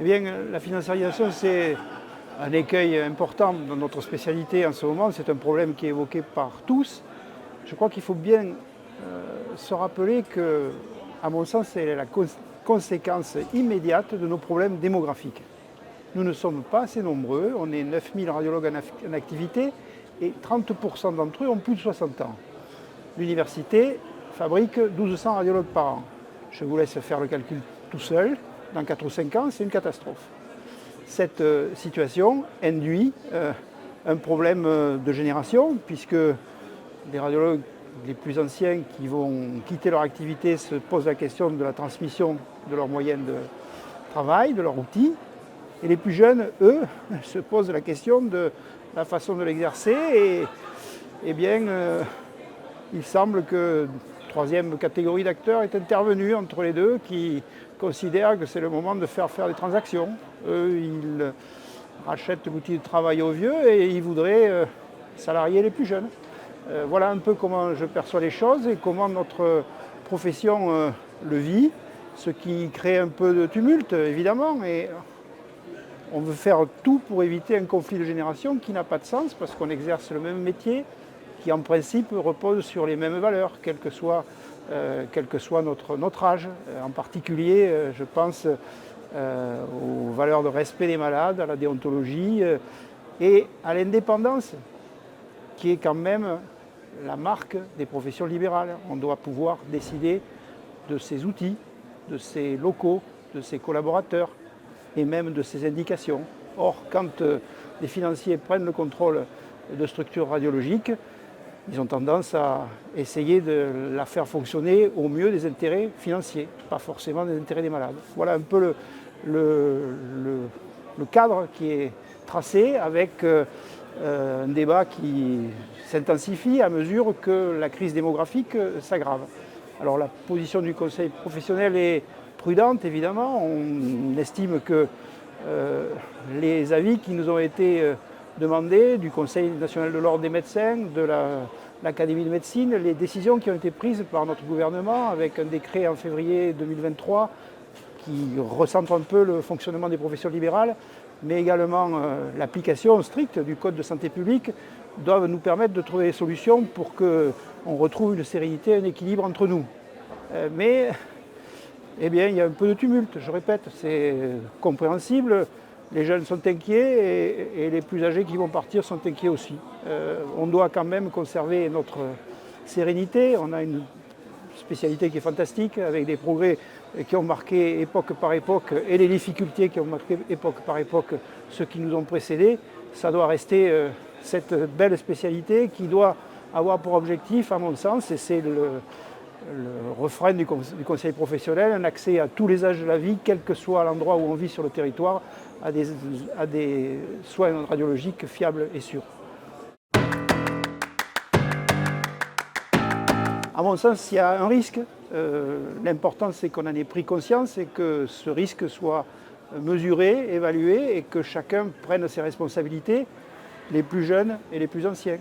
bien, la financiarisation, c'est un écueil important dans notre spécialité en ce moment. C'est un problème qui est évoqué par tous. Je crois qu'il faut bien se rappeler que, à mon sens, c'est la conséquence immédiate de nos problèmes démographiques. Nous ne sommes pas assez nombreux, on est 9000 radiologues en activité et 30% d'entre eux ont plus de 60 ans. L'université fabrique 1200 radiologues par an. Je vous laisse faire le calcul tout seul. Dans 4 ou 5 ans, c'est une catastrophe. Cette situation induit un problème de génération, puisque les radiologues les plus anciens qui vont quitter leur activité se posent la question de la transmission de leurs moyens de travail, de leurs outils. Et les plus jeunes, eux, se posent la question de la façon de l'exercer. Et bien, il semble que une troisième catégorie d'acteurs est intervenue entre les deux, qui considèrent que c'est le moment de faire des transactions. Eux, ils rachètent l'outil de travail aux vieux et ils voudraient salarier les plus jeunes. Voilà un peu comment je perçois les choses et comment notre profession le vit, ce qui crée un peu de tumulte, évidemment. Et on veut faire tout pour éviter un conflit de génération qui n'a pas de sens, parce qu'on exerce le même métier, qui en principe repose sur les mêmes valeurs, quel que soit notre âge. En particulier, je pense aux valeurs de respect des malades, à la déontologie et à l'indépendance, qui est quand même la marque des professions libérales. On doit pouvoir décider de ses outils, de ses locaux, de ses collaborateurs et même de ses indications. Or, quand les financiers prennent le contrôle de structures radiologiques, ils ont tendance à essayer de la faire fonctionner au mieux des intérêts financiers, pas forcément des intérêts des malades. Voilà un peu le cadre qui est tracé, avec un débat qui s'intensifie à mesure que la crise démographique s'aggrave. Alors la position du Conseil professionnel est prudente, évidemment. On estime que les avis qui nous ont été demandés du Conseil national de l'ordre des médecins, de l'Académie de médecine, les décisions qui ont été prises par notre gouvernement avec un décret en février 2023 qui recentre un peu le fonctionnement des professions libérales, mais également l'application stricte du Code de santé publique, doivent nous permettre de trouver des solutions pour qu'on retrouve une sérénité, un équilibre entre nous. Mais eh bien, il y a un peu de tumulte, je répète, c'est compréhensible. Les jeunes sont inquiets et les plus âgés qui vont partir sont inquiets aussi. On doit quand même conserver notre sérénité. On a une spécialité qui est fantastique, avec des progrès qui ont marqué époque par époque et les difficultés qui ont marqué époque par époque ceux qui nous ont précédés. Ça doit rester cette belle spécialité qui doit avoir pour objectif, à mon sens, et c'est le refrain du conseil professionnel, un accès à tous les âges de la vie, quel que soit l'endroit où on vit sur le territoire, à des soins radiologiques fiables et sûrs. À mon sens, il y a un risque. L'important, c'est qu'on en ait pris conscience et que ce risque soit mesuré, évalué et que chacun prenne ses responsabilités, les plus jeunes et les plus anciens.